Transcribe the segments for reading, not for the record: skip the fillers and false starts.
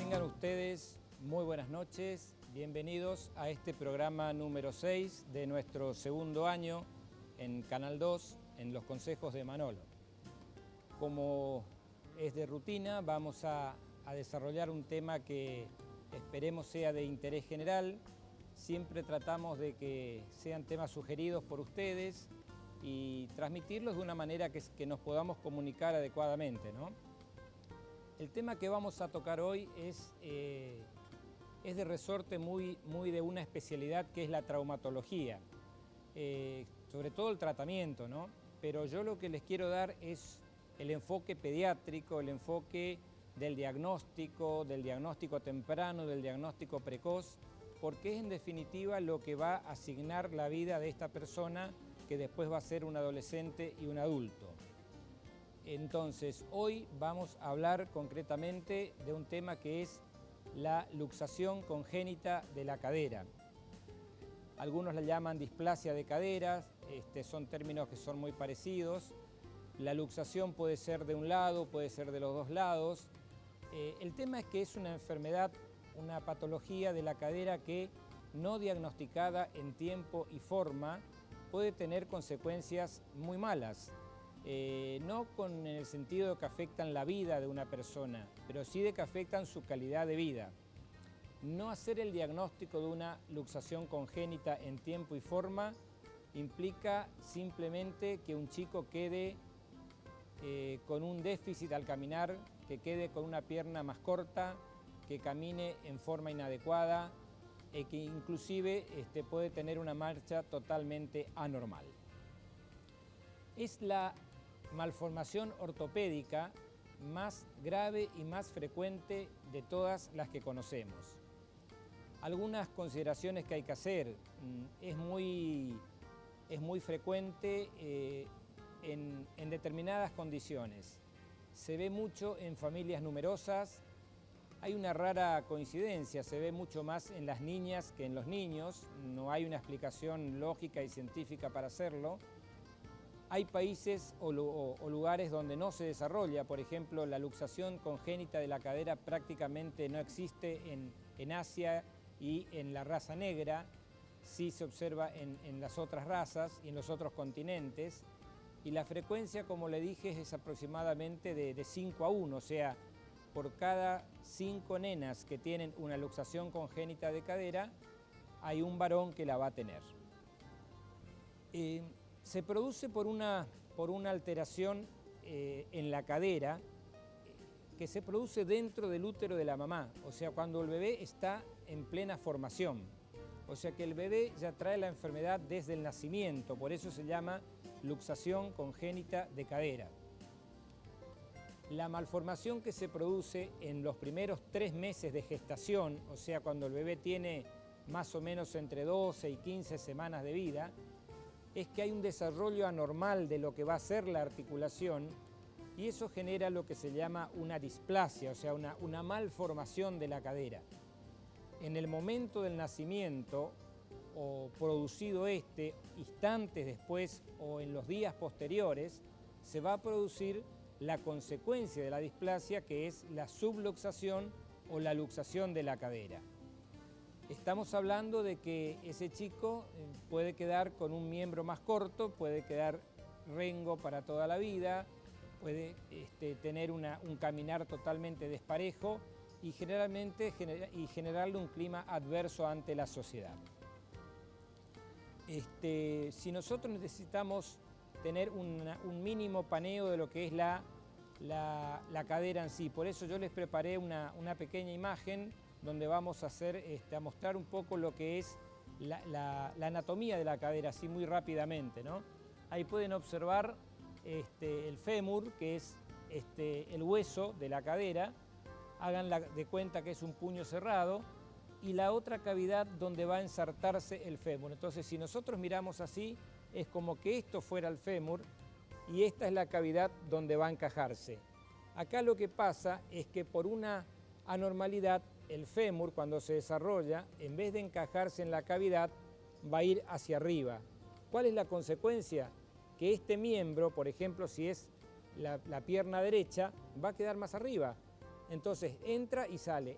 Tengan ustedes muy buenas noches, bienvenidos a este programa número 6 de nuestro segundo año en Canal 2, en los consejos de Manolo. Como es de rutina, vamos a desarrollar un tema que esperemos sea de interés general. Siempre tratamos de que sean temas sugeridos por ustedes y transmitirlos de una manera que nos podamos comunicar adecuadamente, ¿no? El tema que vamos a tocar hoy es de resorte muy de una especialidad que es la traumatología, sobre todo el tratamiento, ¿no? Pero yo lo que les quiero dar es el enfoque pediátrico, el enfoque del diagnóstico temprano, del diagnóstico precoz, porque es en definitiva lo que va a asignar la vida de esta persona que después va a ser un adolescente y un adulto. Entonces, hoy vamos a hablar concretamente de un tema que es la luxación congénita de la cadera. Algunos la llaman displasia de caderas, son términos que son muy parecidos. La luxación puede ser de un lado, puede ser de los dos lados. El tema es que es una enfermedad, una patología de la cadera que, no diagnosticada en tiempo y forma, puede tener consecuencias muy malas. No en el sentido de que afectan la vida de una persona, pero sí de que afectan su calidad de vida. No hacer el diagnóstico de una luxación congénita en tiempo y forma implica simplemente que un chico quede con un déficit al caminar, que quede con una pierna más corta, que camine en forma inadecuada, que inclusive puede tener una marcha totalmente anormal. Es la malformación ortopédica más grave y más frecuente de todas las que conocemos. Algunas consideraciones que hay que hacer. Es muy frecuente en determinadas condiciones. Se ve mucho en familias numerosas. Hay una rara coincidencia, se ve mucho más en las niñas que en los niños. No hay una explicación lógica y científica para hacerlo. Hay países o lugares donde no se desarrolla, por ejemplo, la luxación congénita de la cadera prácticamente no existe en Asia y en la raza negra, sí se observa en las otras razas y en los otros continentes, y la frecuencia, como le dije, es aproximadamente de 5 a 1, o sea, por cada 5 nenas que tienen una luxación congénita de cadera, hay un varón que la va a tener. Se produce por una alteración en la cadera que se produce dentro del útero de la mamá, o sea, cuando el bebé está en plena formación. O sea que el bebé ya trae la enfermedad desde el nacimiento, por eso se llama luxación congénita de cadera. La malformación que se produce en los primeros 3 meses de gestación, o sea, cuando el bebé tiene más o menos entre 12 y 15 semanas de vida, es que hay un desarrollo anormal de lo que va a ser la articulación y eso genera lo que se llama una displasia, o sea, una malformación de la cadera. En el momento del nacimiento, o producido instantes después o en los días posteriores, se va a producir la consecuencia de la displasia, que es la subluxación o la luxación de la cadera. Estamos hablando de que ese chico puede quedar con un miembro más corto, puede quedar rengo para toda la vida, puede tener un caminar totalmente desparejo y generarle un clima adverso ante la sociedad. Si nosotros necesitamos tener un mínimo paneo de lo que es la cadera en sí, por eso yo les preparé una pequeña imagen donde vamos a mostrar un poco lo que es la anatomía de la cadera, así muy rápidamente, ¿no? Ahí pueden observar el fémur, que es el hueso de la cadera, hagan de cuenta que es un puño cerrado, y la otra cavidad donde va a ensartarse el fémur. Entonces, si nosotros miramos así, es como que esto fuera el fémur, y esta es la cavidad donde va a encajarse. Acá lo que pasa es que por una anormalidad, el fémur, cuando se desarrolla, en vez de encajarse en la cavidad, va a ir hacia arriba. ¿Cuál es la consecuencia? Que este miembro, por ejemplo, si es la pierna derecha, va a quedar más arriba. Entonces entra y sale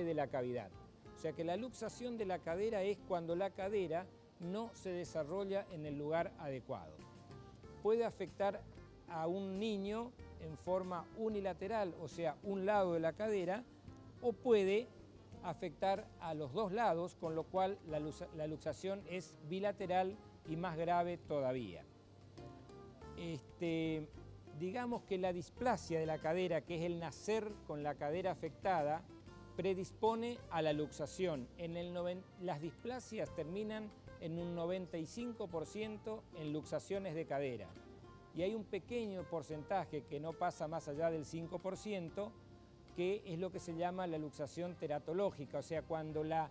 de la cavidad. O sea que la luxación de la cadera es cuando la cadera no se desarrolla en el lugar adecuado. Puede afectar a un niño en forma unilateral, o sea, un lado de la cadera, o puede afectar a los dos lados, con lo cual la luxación es bilateral y más grave todavía. Digamos que la displasia de la cadera, que es el nacer con la cadera afectada, predispone a la luxación. Las displasias terminan en un 95% en luxaciones de cadera. Y hay un pequeño porcentaje que no pasa más allá del 5%, que es lo que se llama la luxación teratológica, o sea, cuando la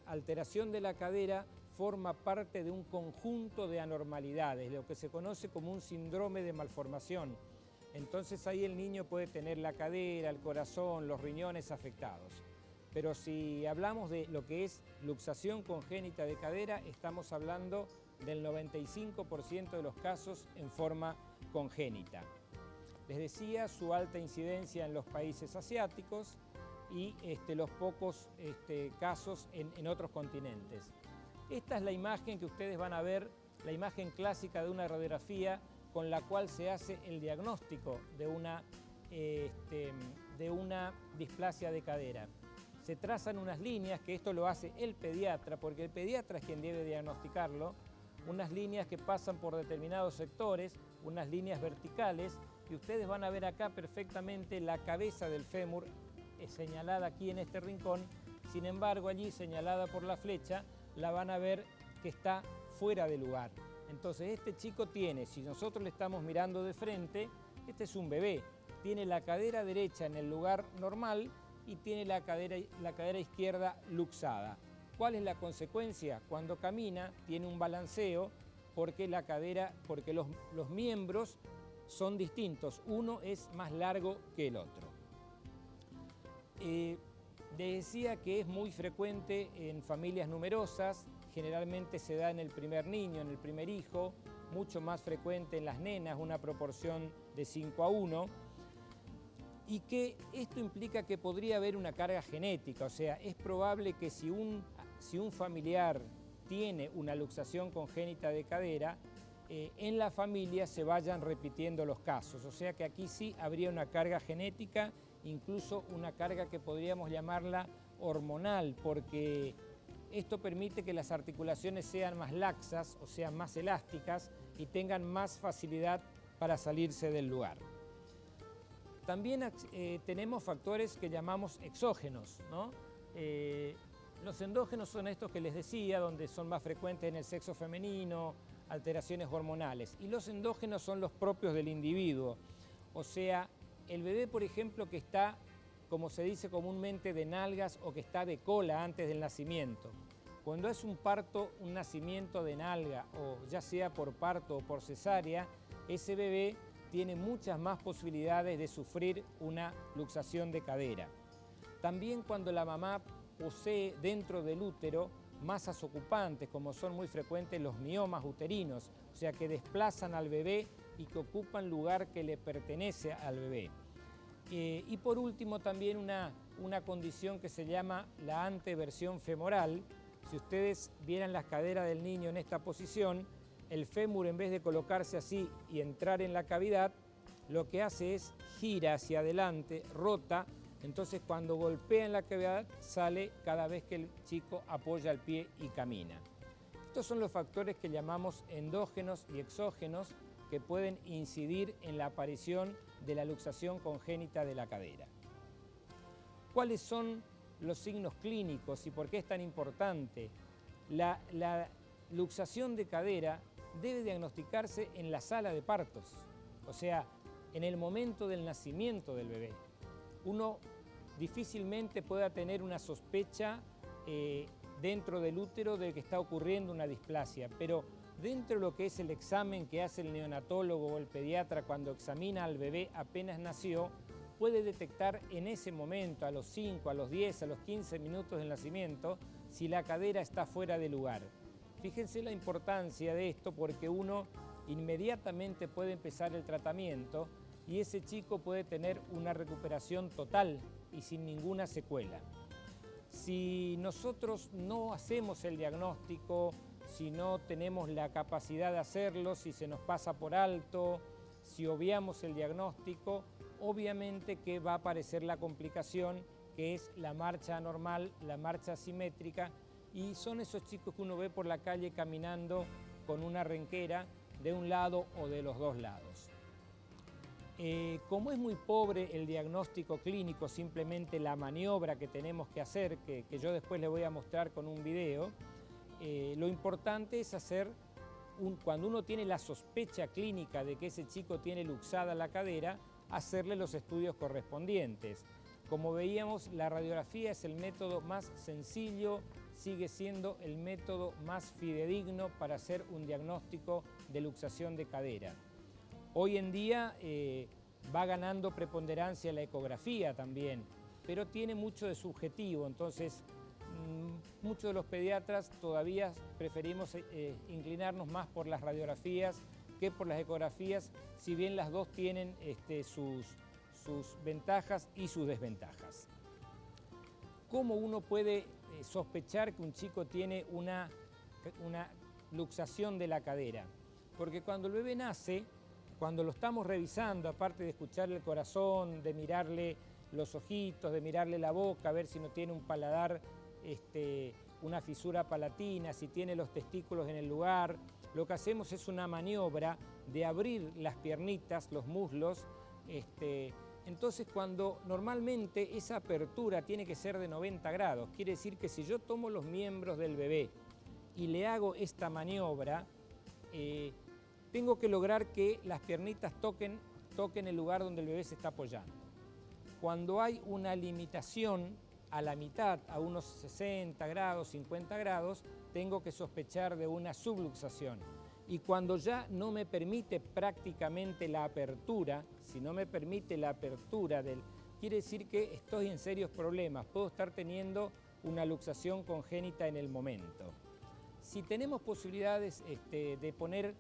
alteración de la cadera forma parte de un conjunto de anormalidades, lo que se conoce como un síndrome de malformación. Entonces ahí el niño puede tener la cadera, el corazón, los riñones afectados. Pero si hablamos de lo que es luxación congénita de cadera, estamos hablando del 95% de los casos en forma congénita. Les decía su alta incidencia en los países asiáticos y los pocos casos en otros continentes. Esta es la imagen que ustedes van a ver, la imagen clásica de una radiografía con la cual se hace el diagnóstico de una displasia de cadera. Se trazan unas líneas, que esto lo hace el pediatra, porque el pediatra es quien debe diagnosticarlo, unas líneas que pasan por determinados sectores, unas líneas verticales, y ustedes van a ver acá perfectamente la cabeza del fémur señalada aquí en este rincón. Sin embargo, allí señalada por la flecha, la van a ver que está fuera de lugar. Entonces este chico tiene, si nosotros le estamos mirando de frente, este es un bebé, tiene la cadera derecha en el lugar normal y tiene la cadera izquierda luxada. ¿Cuál es la consecuencia? Cuando camina tiene un balanceo porque los miembros son distintos, uno es más largo que el otro. Decía que es muy frecuente en familias numerosas, generalmente se da en el primer niño, en el primer hijo, mucho más frecuente en las nenas, una proporción de 5:1, y que esto implica que podría haber una carga genética, o sea, es probable que si un familiar tiene una luxación congénita de cadera, en la familia se vayan repitiendo los casos, o sea que aquí sí habría una carga genética, incluso una carga que podríamos llamarla hormonal, porque esto permite que las articulaciones sean más laxas, o sean más elásticas y tengan más facilidad para salirse del lugar. También tenemos factores que llamamos exógenos, ¿no? Los endógenos son estos que les decía, donde son más frecuentes en el sexo femenino, alteraciones hormonales. Y los endógenos son los propios del individuo. O sea, el bebé, por ejemplo, que está, como se dice comúnmente, de nalgas o que está de cola antes del nacimiento. Cuando es un parto, un nacimiento de nalga, o ya sea por parto o por cesárea, ese bebé tiene muchas más posibilidades de sufrir una luxación de cadera. También cuando la mamá posee dentro del útero masas ocupantes, como son muy frecuentes los miomas uterinos, o sea que desplazan al bebé y que ocupan lugar que le pertenece al bebé. Y por último también una condición que se llama la anteversión femoral. Si ustedes vieran las caderas del niño en esta posición, el fémur, en vez de colocarse así y entrar en la cavidad, lo que hace es gira hacia adelante, rota. Entonces cuando golpea en la cavidad sale cada vez que el chico apoya el pie y camina. Estos son los factores que llamamos endógenos y exógenos que pueden incidir en la aparición de la luxación congénita de la cadera. ¿Cuáles son los signos clínicos y por qué es tan importante? La luxación de cadera debe diagnosticarse en la sala de partos, o sea, en el momento del nacimiento del bebé. Uno difícilmente pueda tener una sospecha dentro del útero de que está ocurriendo una displasia, pero dentro de lo que es el examen que hace el neonatólogo o el pediatra cuando examina al bebé apenas nació, puede detectar en ese momento, a los 5, a los 10, a los 15 minutos del nacimiento, si la cadera está fuera de lugar. Fíjense la importancia de esto porque uno inmediatamente puede empezar el tratamiento y ese chico puede tener una recuperación total y sin ninguna secuela. Si nosotros no hacemos el diagnóstico, si no tenemos la capacidad de hacerlo, si se nos pasa por alto, si obviamos el diagnóstico, obviamente que va a aparecer la complicación, que es la marcha anormal, la marcha asimétrica, y son esos chicos que uno ve por la calle caminando con una renquera de un lado o de los dos lados. Como es muy pobre el diagnóstico clínico, simplemente la maniobra que tenemos que hacer, que yo después les voy a mostrar con un video, lo importante es hacer, cuando uno tiene la sospecha clínica de que ese chico tiene luxada la cadera, hacerle los estudios correspondientes. Como veíamos, la radiografía es el método más sencillo, sigue siendo el método más fidedigno para hacer un diagnóstico de luxación de cadera. Hoy en día va ganando preponderancia la ecografía también, pero tiene mucho de subjetivo, entonces muchos de los pediatras todavía preferimos inclinarnos más por las radiografías que por las ecografías, si bien las dos tienen sus ventajas y sus desventajas. ¿Cómo uno puede sospechar que un chico tiene una luxación de la cadera? Porque cuando el bebé nace, cuando lo estamos revisando, aparte de escucharle el corazón, de mirarle los ojitos, de mirarle la boca, a ver si no tiene un paladar, una fisura palatina, si tiene los testículos en el lugar, lo que hacemos es una maniobra de abrir las piernitas, los muslos. Entonces, cuando normalmente esa apertura tiene que ser de 90 grados, quiere decir que si yo tomo los miembros del bebé y le hago esta maniobra, tengo que lograr que las piernitas toquen el lugar donde el bebé se está apoyando. Cuando hay una limitación a la mitad, a unos 60 grados, 50 grados, tengo que sospechar de una subluxación. Y cuando ya no me permite prácticamente la apertura, si no me permite la apertura quiere decir que estoy en serios problemas, puedo estar teniendo una luxación congénita en el momento. Si tenemos posibilidades de poner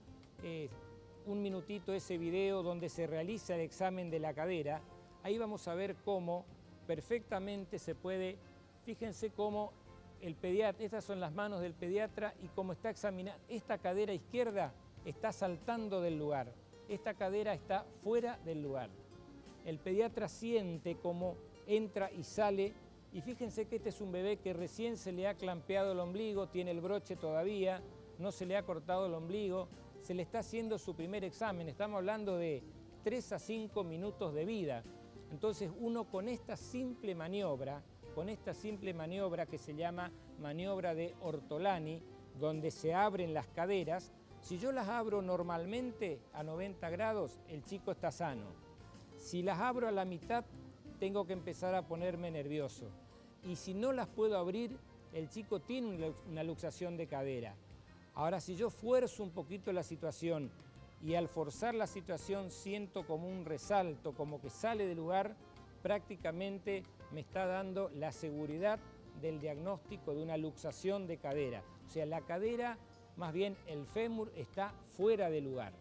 un minutito ese video donde se realiza el examen de la cadera, ahí vamos a ver cómo perfectamente se puede, fíjense cómo el pediatra, estas son las manos del pediatra y cómo está examinando, esta cadera izquierda está saltando del lugar, esta cadera está fuera del lugar. El pediatra siente cómo entra y sale, y fíjense que este es un bebé que recién se le ha clampeado el ombligo, tiene el broche todavía, no se le ha cortado el ombligo, se le está haciendo su primer examen, estamos hablando de 3 a 5 minutos de vida. Entonces uno con esta simple maniobra que se llama maniobra de Ortolani, donde se abren las caderas, si yo las abro normalmente a 90 grados, el chico está sano. Si las abro a la mitad, tengo que empezar a ponerme nervioso. Y si no las puedo abrir, el chico tiene una luxación de cadera. Ahora, si yo fuerzo un poquito la situación y al forzar la situación siento como un resalto, como que sale del lugar, prácticamente me está dando la seguridad del diagnóstico de una luxación de cadera. O sea, la cadera, más bien el fémur, está fuera de lugar.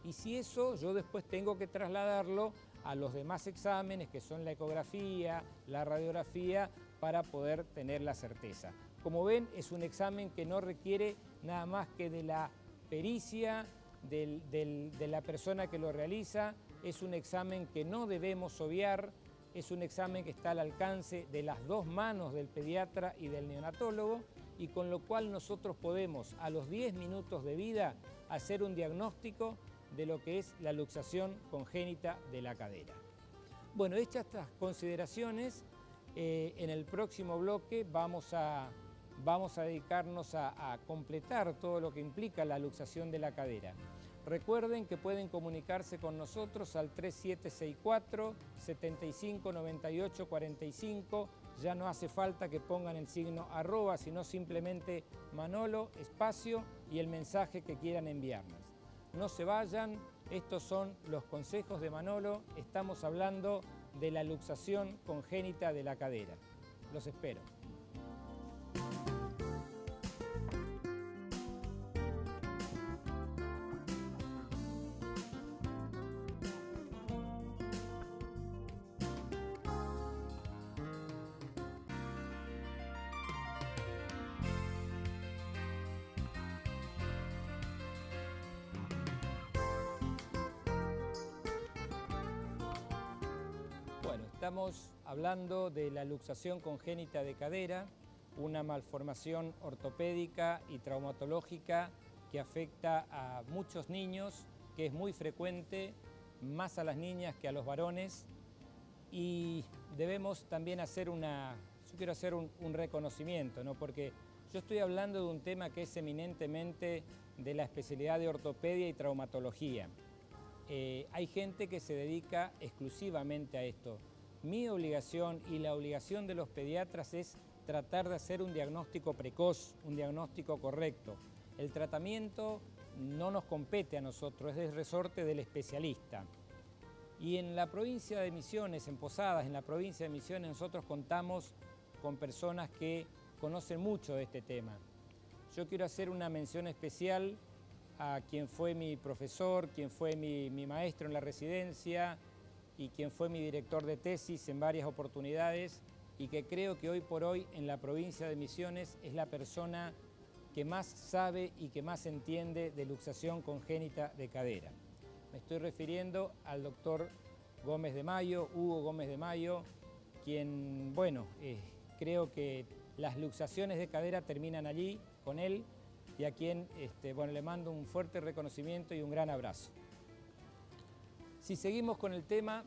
Y si eso, yo después tengo que trasladarlo a los demás exámenes, que son la ecografía, la radiografía, para poder tener la certeza. Como ven, es un examen que no requiere nada más que de la pericia de la persona que lo realiza, es un examen que no debemos obviar, es un examen que está al alcance de las dos manos del pediatra y del neonatólogo, y con lo cual nosotros podemos, a los 10 minutos de vida, hacer un diagnóstico de lo que es la luxación congénita de la cadera. Bueno, hechas estas consideraciones, en el próximo bloque vamos a dedicarnos a completar todo lo que implica la luxación de la cadera. Recuerden que pueden comunicarse con nosotros al 3764 7598 45. Ya no hace falta que pongan el signo @, sino simplemente Manolo, espacio y el mensaje que quieran enviarnos. No se vayan, estos son los consejos de Manolo. Estamos hablando de la luxación congénita de la cadera. Los espero. Estamos hablando de la luxación congénita de cadera, una malformación ortopédica y traumatológica que afecta a muchos niños, que es muy frecuente, más a las niñas que a los varones, y debemos también hacer yo quiero hacer un reconocimiento, ¿no? Porque yo estoy hablando de un tema que es eminentemente de la especialidad de ortopedia y traumatología. Hay gente que se dedica exclusivamente a esto. Mi obligación y la obligación de los pediatras es tratar de hacer un diagnóstico precoz, un diagnóstico correcto. El tratamiento no nos compete a nosotros, es del resorte del especialista. Y en la provincia de Misiones, en Posadas, en la provincia de Misiones, nosotros contamos con personas que conocen mucho de este tema. Yo quiero hacer una mención especial a quien fue mi profesor, quien fue mi maestro en la residencia y quien fue mi director de tesis en varias oportunidades, y que creo que hoy por hoy en la provincia de Misiones es la persona que más sabe y que más entiende de luxación congénita de cadera. Me estoy refiriendo al doctor Gómez de Mayo, Hugo Gómez de Mayo, quien, bueno, creo que las luxaciones de cadera terminan allí con él, y a quien le mando un fuerte reconocimiento y un gran abrazo. Si seguimos con el tema,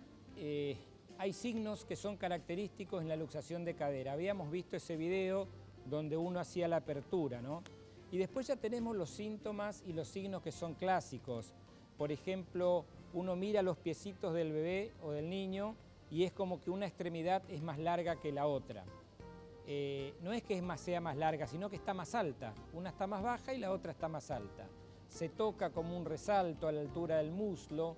hay signos que son característicos en la luxación de cadera. Habíamos visto ese video donde uno hacía la apertura, ¿no? Y después ya tenemos los síntomas y los signos que son clásicos. Por ejemplo, uno mira los piecitos del bebé o del niño y es como que una extremidad es más larga que la otra. No es que sea más larga, sino que está más alta. Una está más baja y la otra está más alta. Se toca como un resalto a la altura del muslo.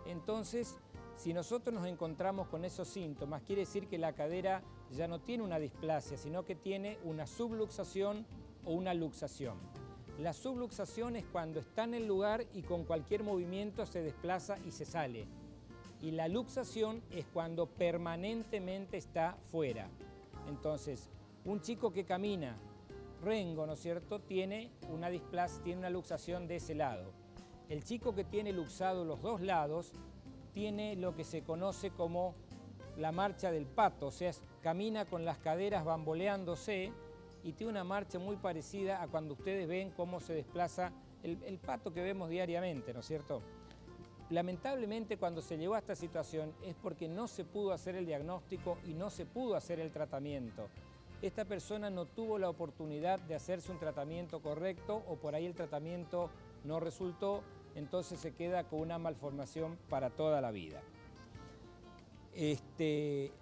Entonces, si nosotros nos encontramos con esos síntomas, quiere decir que la cadera ya no tiene una displasia, sino que tiene una subluxación o una luxación. La subluxación es cuando está en el lugar y con cualquier movimiento se desplaza y se sale. Y la luxación es cuando permanentemente está fuera. Entonces, un chico que camina rengo, ¿no es cierto?, tiene una displasia, tiene una luxación de ese lado. El chico que tiene luxado los dos lados tiene lo que se conoce como la marcha del pato, o sea, camina con las caderas bamboleándose y tiene una marcha muy parecida a cuando ustedes ven cómo se desplaza el pato que vemos diariamente, ¿no es cierto? Lamentablemente, cuando se llegó a esta situación es porque no se pudo hacer el diagnóstico y no se pudo hacer el tratamiento. Esta persona no tuvo la oportunidad de hacerse un tratamiento correcto, o por ahí el tratamiento no resultó, entonces se queda con una malformación para toda la vida.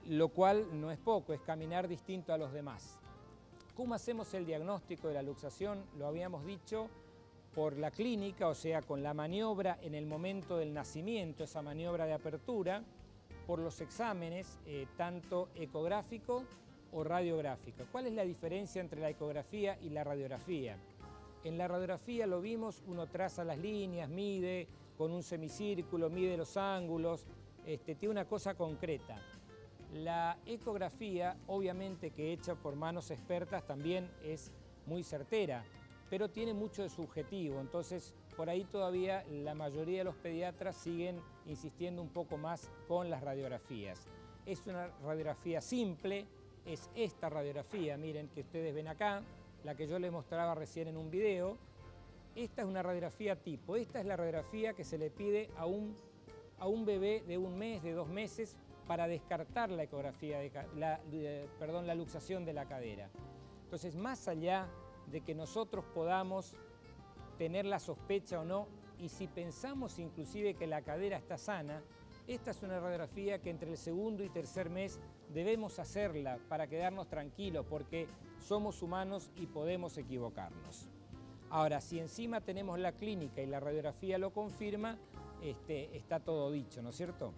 Lo cual no es poco, es caminar distinto a los demás. ¿Cómo hacemos el diagnóstico de la luxación? Lo habíamos dicho, por la clínica, o sea, con la maniobra en el momento del nacimiento, esa maniobra de apertura, por los exámenes, tanto ecográfico o radiográfico. ¿Cuál es la diferencia entre la ecografía y la radiografía? En la radiografía lo vimos, uno traza las líneas, mide con un semicírculo, mide los ángulos, tiene una cosa concreta. La ecografía, obviamente que hecha por manos expertas, también es muy certera, pero tiene mucho de subjetivo, entonces por ahí todavía la mayoría de los pediatras siguen insistiendo un poco más con las radiografías. Es una radiografía simple, es esta radiografía, miren, que ustedes ven acá, la que yo les mostraba recién en un video. Esta es una radiografía tipo, esta es la radiografía que se le pide a un bebé de 1 mes, de 2 meses, para descartar la ecografía, la luxación de la cadera. Entonces, más allá de que nosotros podamos tener la sospecha o no, y si pensamos inclusive que la cadera está sana, esta es una radiografía que entre el 2º y 3er mes debemos hacerla para quedarnos tranquilos, porque somos humanos y podemos equivocarnos. Ahora, si encima tenemos la clínica y la radiografía lo confirma, está todo dicho, ¿no es cierto?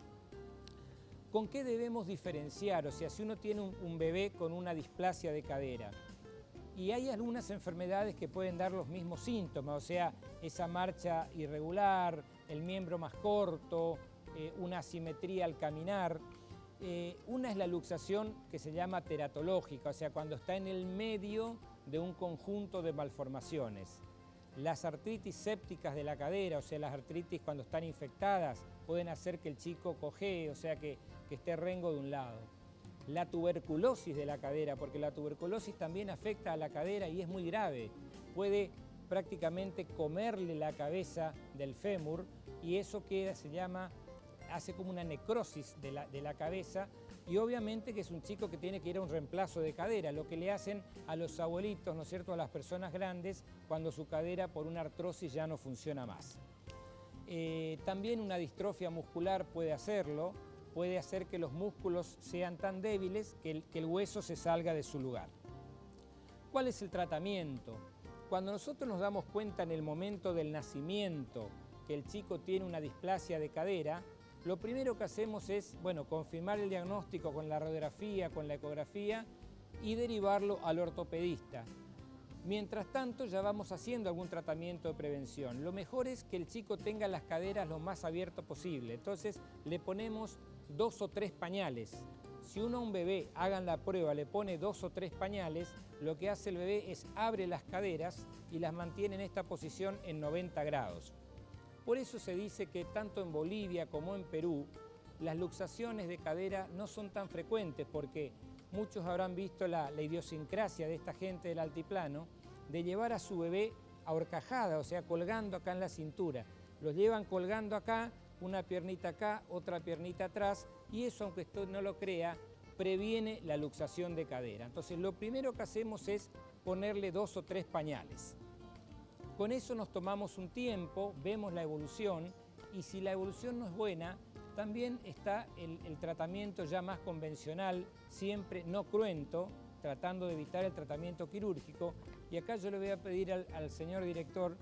¿Con qué debemos diferenciar? O sea, si uno tiene un bebé con una displasia de cadera, y hay algunas enfermedades que pueden dar los mismos síntomas, o sea, esa marcha irregular, el miembro más corto, una asimetría al caminar. Una es la luxación que se llama teratológica, o sea, cuando está en el medio de un conjunto de malformaciones. Las artritis sépticas de la cadera, o sea, las artritis cuando están infectadas, pueden hacer que el chico cojee, o sea, que que esté rengo de un lado. La tuberculosis de la cadera, porque la tuberculosis también afecta a la cadera y es muy grave. Puede prácticamente comerle la cabeza del fémur y eso hace como una necrosis de la cabeza, y obviamente que es un chico que tiene que ir a un reemplazo de cadera, lo que le hacen a los abuelitos, ¿no es cierto?, a las personas grandes cuando su cadera por una artrosis ya no funciona más. También una distrofia muscular puede hacerlo, puede hacer que los músculos sean tan débiles que el hueso se salga de su lugar. ¿Cuál es el tratamiento? Cuando nosotros nos damos cuenta en el momento del nacimiento que el chico tiene una displasia de cadera, lo primero que hacemos es, confirmar el diagnóstico con la radiografía, con la ecografía y derivarlo al ortopedista. Mientras tanto, ya vamos haciendo algún tratamiento de prevención. Lo mejor es que el chico tenga las caderas lo más abierto posible. Entonces, le ponemos 2 o 3 pañales. Si uno a un bebé, hagan la prueba, le pone 2 o 3 pañales, lo que hace el bebé es abre las caderas y las mantiene en esta posición en 90 grados. Por eso se dice que tanto en Bolivia como en Perú, las luxaciones de cadera no son tan frecuentes, porque muchos habrán visto la idiosincrasia de esta gente del altiplano de llevar a su bebé a horcajada, o sea, colgando acá en la cintura. Los llevan colgando acá, una piernita acá, otra piernita atrás, y eso, aunque usted no lo crea, previene la luxación de cadera. Entonces, lo primero que hacemos es ponerle 2 o 3 pañales. Con eso nos tomamos un tiempo, vemos la evolución, y si la evolución no es buena, también está el tratamiento ya más convencional, siempre no cruento, tratando de evitar el tratamiento quirúrgico. Y acá yo le voy a pedir al señor director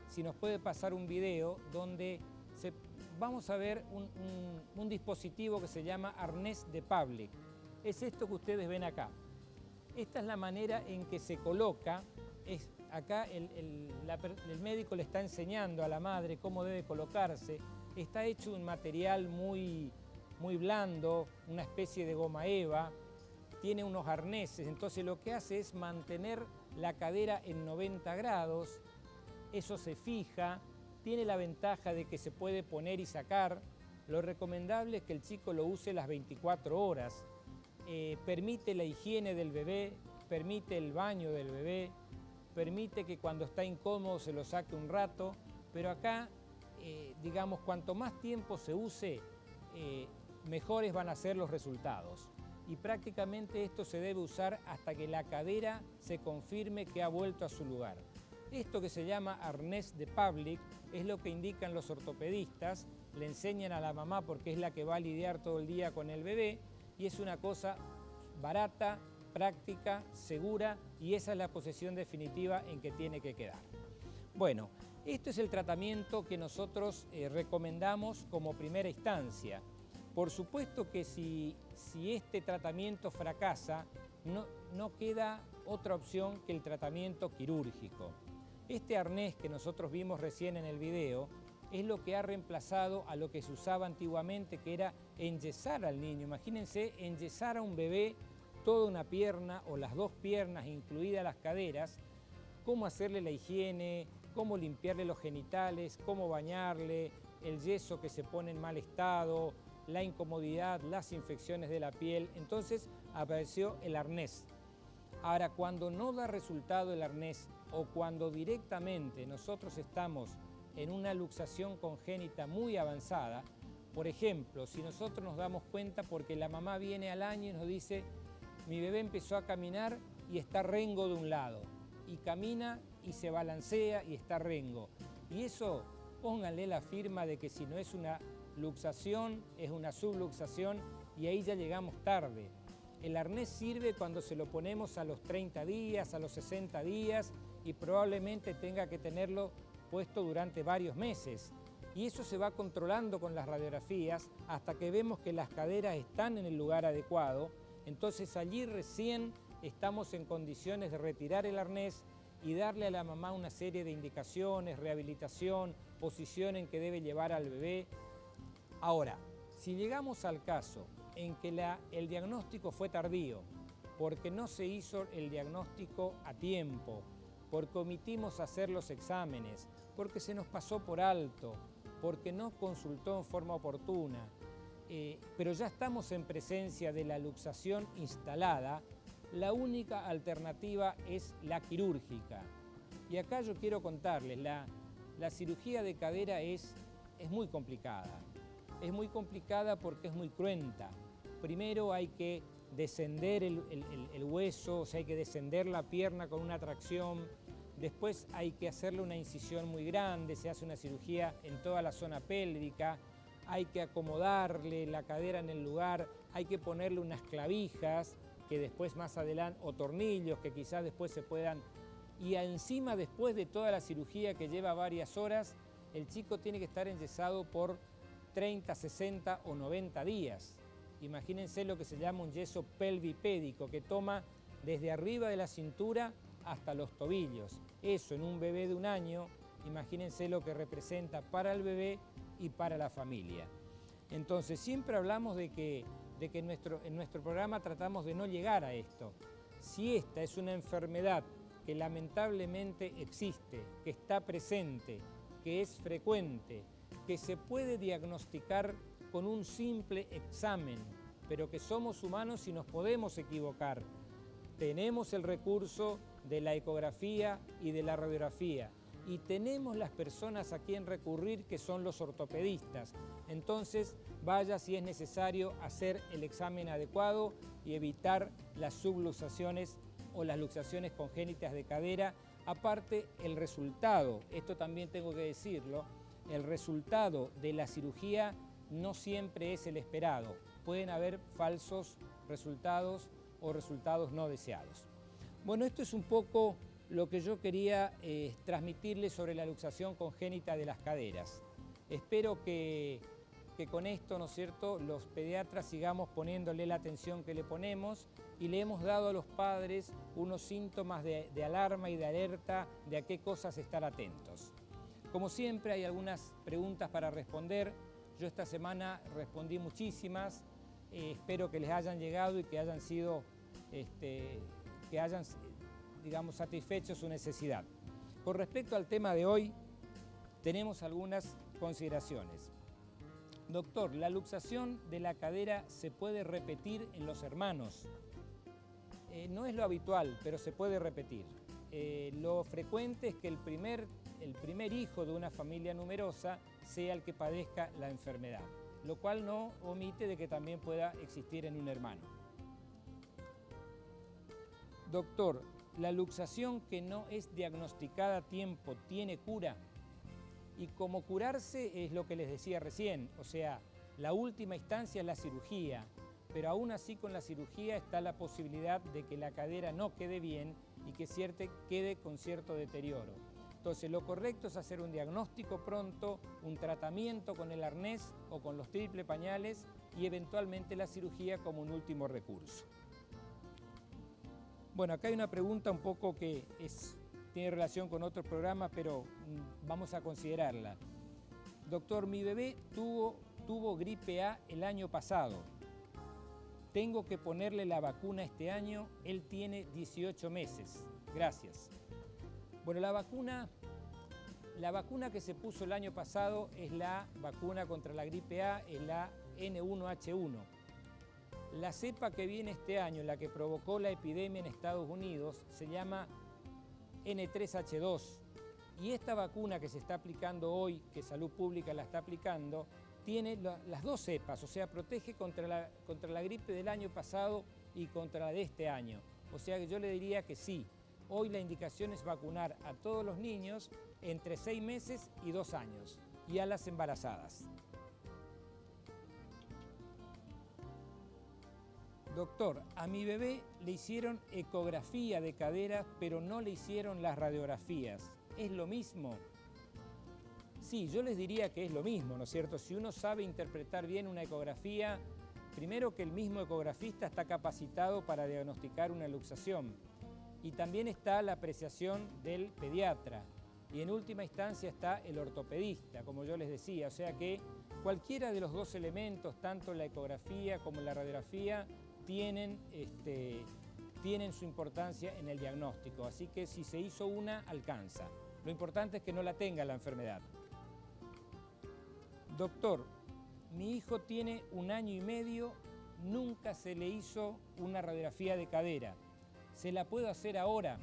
si nos puede pasar un video donde vamos a ver un dispositivo que se llama arnés de Pavlik. Es esto que ustedes ven acá. Esta es la manera en que se coloca. Acá el médico le está enseñando a la madre cómo debe colocarse. Está hecho de un material muy blando, una especie de goma eva, tiene unos arneses, entonces lo que hace es mantener la cadera en 90 grados, eso se fija, tiene la ventaja de que se puede poner y sacar. Lo recomendable es que el chico lo use las 24 horas, permite la higiene del bebé, permite el baño del bebé, permite que cuando está incómodo se lo saque un rato, pero acá digamos, cuanto más tiempo se use, mejores van a ser los resultados. Y prácticamente esto se debe usar hasta que la cadera se confirme que ha vuelto a su lugar. Esto que se llama arnés de Pavlik es lo que indican los ortopedistas, le enseñan a la mamá porque es la que va a lidiar todo el día con el bebé, y es una cosa barata, práctica, segura, y esa es la posición definitiva en que tiene que quedar. Bueno, esto es el tratamiento que nosotros recomendamos como primera instancia. Por supuesto que si este tratamiento fracasa, no queda otra opción que el tratamiento quirúrgico. Este arnés que nosotros vimos recién en el video es lo que ha reemplazado a lo que se usaba antiguamente, que era enyesar al niño. Imagínense enyesar a un bebé toda una pierna o las 2 piernas, incluidas las caderas, cómo hacerle la higiene, cómo limpiarle los genitales, cómo bañarle, el yeso que se pone en mal estado, la incomodidad, las infecciones de la piel. Entonces apareció el arnés. Ahora, cuando no da resultado el arnés o cuando directamente nosotros estamos en una luxación congénita muy avanzada, por ejemplo, si nosotros nos damos cuenta porque la mamá viene al año y nos dice: mi bebé empezó a caminar y está rengo de un lado, y camina y se balancea y está rengo. Y eso, pónganle la firma de que si no es una luxación, es una subluxación, y ahí ya llegamos tarde. El arnés sirve cuando se lo ponemos a los 30 días, a los 60 días, y probablemente tenga que tenerlo puesto durante varios meses. Y eso se va controlando con las radiografías hasta que vemos que las caderas están en el lugar adecuado. Entonces allí recién estamos en condiciones de retirar el arnés y darle a la mamá una serie de indicaciones, rehabilitación, posición en que debe llevar al bebé. Ahora, si llegamos al caso en que el diagnóstico fue tardío, porque no se hizo el diagnóstico a tiempo, porque omitimos hacer los exámenes, porque se nos pasó por alto, porque no consultó en forma oportuna, pero ya estamos en presencia de la luxación instalada, la única alternativa es la quirúrgica. Y acá yo quiero contarles, la cirugía de cadera es muy complicada. Es muy complicada porque es muy cruenta. Primero hay que descender el hueso, o sea, hay que descender la pierna con una tracción. Después hay que hacerle una incisión muy grande, se hace una cirugía en toda la zona pélvica. Hay que acomodarle la cadera en el lugar, hay que ponerle unas clavijas que después más adelante, o tornillos que quizás después se puedan. Y encima, después de toda la cirugía que lleva varias horas, el chico tiene que estar enyesado por 30, 60 o 90 días. Imagínense lo que se llama un yeso pelvipédico, que toma desde arriba de la cintura hasta los tobillos. Eso en un bebé de 1 año, imagínense lo que representa para el bebé y para la familia. Entonces siempre hablamos de que en nuestro programa tratamos de no llegar a esto. Si esta es una enfermedad que lamentablemente existe, que está presente, que es frecuente, que se puede diagnosticar con un simple examen, pero que somos humanos y nos podemos equivocar, tenemos el recurso de la ecografía y de la radiografía. Y tenemos las personas a quien recurrir, que son los ortopedistas. Entonces, vaya si es necesario hacer el examen adecuado y evitar las subluxaciones o las luxaciones congénitas de cadera. Aparte, el resultado, esto también tengo que decirlo, el resultado de la cirugía no siempre es el esperado. Pueden haber falsos resultados o resultados no deseados. Bueno, esto es un poco lo que yo quería transmitirles sobre la luxación congénita de las caderas. Espero que con esto, ¿no es cierto?, los pediatras sigamos poniéndole la atención que le ponemos y le hemos dado a los padres unos síntomas de alarma y de alerta de a qué cosas estar atentos. Como siempre, hay algunas preguntas para responder. Yo esta semana respondí muchísimas. Espero que les hayan llegado y que hayan sido, digamos, satisfecho su necesidad. Con respecto al tema de hoy, tenemos algunas consideraciones. Doctor, ¿la luxación de la cadera se puede repetir en los hermanos? No es lo habitual, pero se puede repetir. Lo frecuente es que el primer hijo de una familia numerosa sea el que padezca la enfermedad, lo cual no omite de que también pueda existir en un hermano. Doctor, ¿la luxación que no es diagnosticada a tiempo tiene cura? Y como curarse es lo que les decía recién, o sea, la última instancia es la cirugía, pero aún así con la cirugía está la posibilidad de que la cadera no quede bien y que quede con cierto deterioro. Entonces lo correcto es hacer un diagnóstico pronto, un tratamiento con el arnés o con los triple pañales y eventualmente la cirugía como un último recurso. Bueno, acá hay una pregunta un poco que tiene relación con otros programas, pero vamos a considerarla. Doctor, mi bebé tuvo gripe A el año pasado. Tengo que ponerle la vacuna este año. Él tiene 18 meses. Gracias. Bueno, la vacuna que se puso el año pasado es la vacuna contra la gripe A, es la N1H1. La cepa que viene este año, la que provocó la epidemia en Estados Unidos, se llama N3H2. Y esta vacuna que se está aplicando hoy, que Salud Pública la está aplicando, tiene las dos cepas, o sea, protege contra la gripe del año pasado y contra la de este año. O sea que yo le diría que sí. Hoy la indicación es vacunar a todos los niños entre 6 meses y 2 años y a las embarazadas. Doctor, a mi bebé le hicieron ecografía de cadera, pero no le hicieron las radiografías. ¿Es lo mismo? Sí, yo les diría que es lo mismo, ¿no es cierto? Si uno sabe interpretar bien una ecografía, primero que el mismo ecografista está capacitado para diagnosticar una luxación. Y también está la apreciación del pediatra. Y en última instancia está el ortopedista, como yo les decía. O sea que cualquiera de los dos elementos, tanto la ecografía como la radiografía, tienen su importancia en el diagnóstico. Así que si se hizo una, alcanza. Lo importante es que no la tenga la enfermedad. Doctor, mi hijo tiene 1 año y medio, nunca se le hizo una radiografía de cadera. ¿Se la puedo hacer ahora?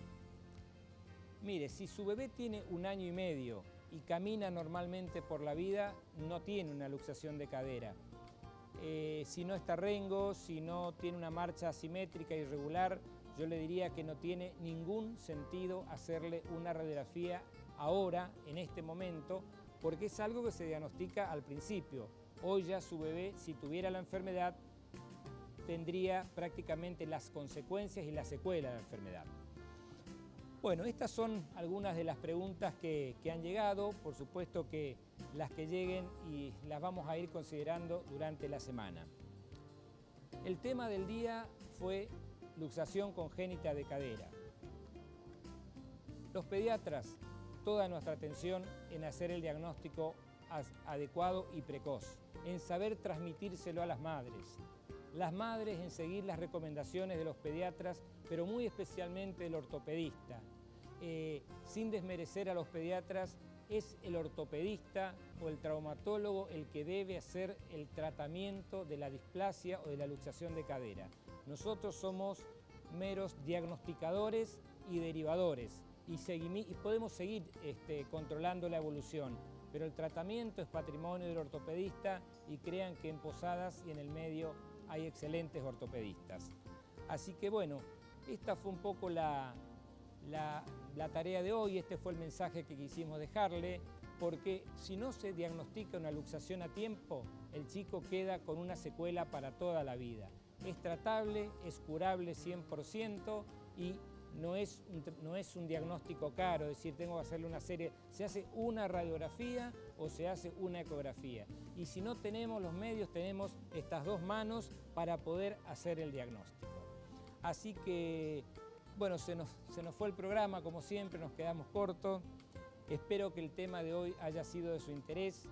Mire, si su bebé tiene 1 año y medio y camina normalmente por la vida, no tiene una luxación de cadera. Si no está rengo, si no tiene una marcha asimétrica irregular, yo le diría que no tiene ningún sentido hacerle una radiografía ahora, en este momento, porque es algo que se diagnostica al principio. Hoy ya su bebé, si tuviera la enfermedad, tendría prácticamente las consecuencias y la secuela de la enfermedad. Bueno, estas son algunas de las preguntas que han llegado. Por supuesto que las que lleguen y las vamos a ir considerando durante la semana. El tema del día fue luxación congénita de cadera. Los pediatras, toda nuestra atención en hacer el diagnóstico adecuado y precoz, en saber transmitírselo a las madres. Las madres en seguir las recomendaciones de los pediatras, pero muy especialmente del ortopedista. Sin desmerecer a los pediatras, es el ortopedista o el traumatólogo el que debe hacer el tratamiento de la displasia o de la luxación de cadera. Nosotros somos meros diagnosticadores y derivadores y podemos seguir controlando la evolución, pero el tratamiento es patrimonio del ortopedista y crean que en Posadas y en el medio hay excelentes ortopedistas. Así que bueno, esta fue un poco la tarea de hoy, este fue el mensaje que quisimos dejarle, porque si no se diagnostica una luxación a tiempo, el chico queda con una secuela para toda la vida. Es tratable, es curable 100% y no es un diagnóstico caro, es decir, tengo que hacerle una serie, se hace una radiografía o se hace una ecografía. Y si no tenemos los medios, tenemos estas 2 manos para poder hacer el diagnóstico. Así que, bueno, se nos fue el programa, como siempre, nos quedamos cortos. Espero que el tema de hoy haya sido de su interés.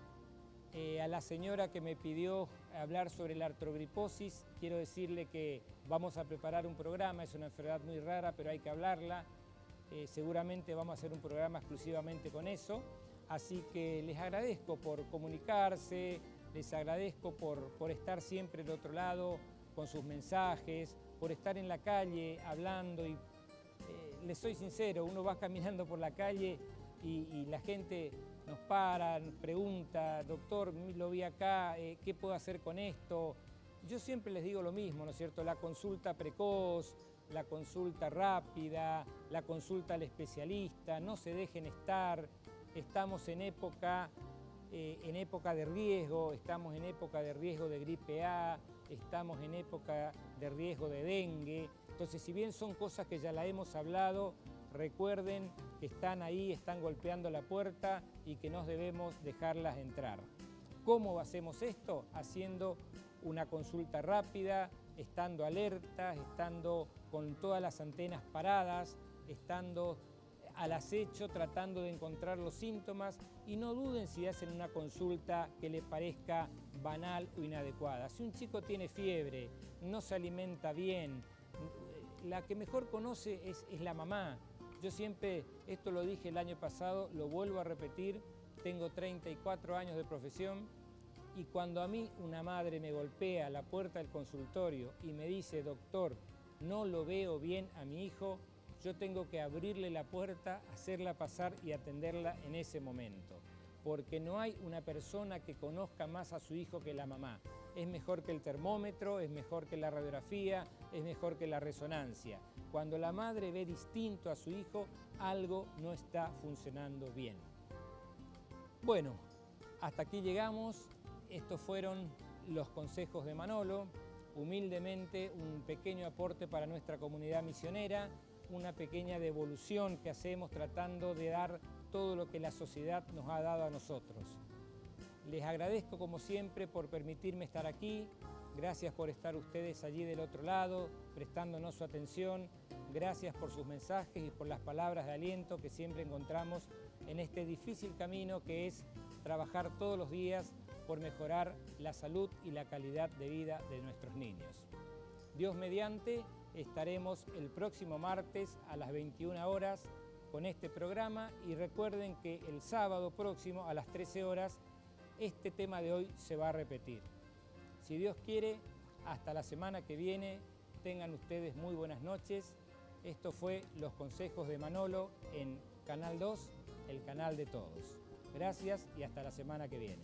A la señora que me pidió hablar sobre la artrogriposis, quiero decirle que vamos a preparar un programa, es una enfermedad muy rara, pero hay que hablarla. Seguramente vamos a hacer un programa exclusivamente con eso. Así que les agradezco por comunicarse, les agradezco por estar siempre del otro lado con sus mensajes, por estar en la calle hablando y les soy sincero, uno va caminando por la calle y la gente nos para, nos pregunta, doctor, lo vi acá, ¿qué puedo hacer con esto? Yo siempre les digo lo mismo, ¿no es cierto? La consulta precoz, la consulta rápida, la consulta al especialista, no se dejen estar, estamos en época de riesgo, estamos en época de riesgo de gripe A, estamos en época de riesgo de dengue. Entonces, si bien son cosas que ya la hemos hablado, recuerden que están ahí, están golpeando la puerta y que no debemos dejarlas entrar. ¿Cómo hacemos esto? Haciendo una consulta rápida, estando alertas, estando con todas las antenas paradas, estando al acecho, tratando de encontrar los síntomas y no duden si hacen una consulta que les parezca banal o inadecuada. Si un chico tiene fiebre, no se alimenta bien, la que mejor conoce es la mamá. Yo siempre, esto lo dije el año pasado, lo vuelvo a repetir, tengo 34 años de profesión y cuando a mí una madre me golpea la puerta del consultorio y me dice, doctor, no lo veo bien a mi hijo, yo tengo que abrirle la puerta, hacerla pasar y atenderla en ese momento. Porque no hay una persona que conozca más a su hijo que la mamá. Es mejor que el termómetro, es mejor que la radiografía, es mejor que la resonancia. Cuando la madre ve distinto a su hijo, algo no está funcionando bien. Bueno, hasta aquí llegamos. Estos fueron los consejos de Manolo. Humildemente, un pequeño aporte para nuestra comunidad misionera, una pequeña devolución que hacemos tratando de dar todo lo que la sociedad nos ha dado a nosotros. Les agradezco como siempre por permitirme estar aquí, gracias por estar ustedes allí del otro lado, prestándonos su atención, gracias por sus mensajes y por las palabras de aliento que siempre encontramos en este difícil camino que es trabajar todos los días por mejorar la salud y la calidad de vida de nuestros niños. Dios mediante, estaremos el próximo martes a las 21 horas con este programa y recuerden que el sábado próximo a las 13 horas este tema de hoy se va a repetir. Si Dios quiere, hasta la semana que viene, tengan ustedes muy buenas noches. Esto fue Los Consejos de Manolo en Canal 2, el canal de todos. Gracias y hasta la semana que viene.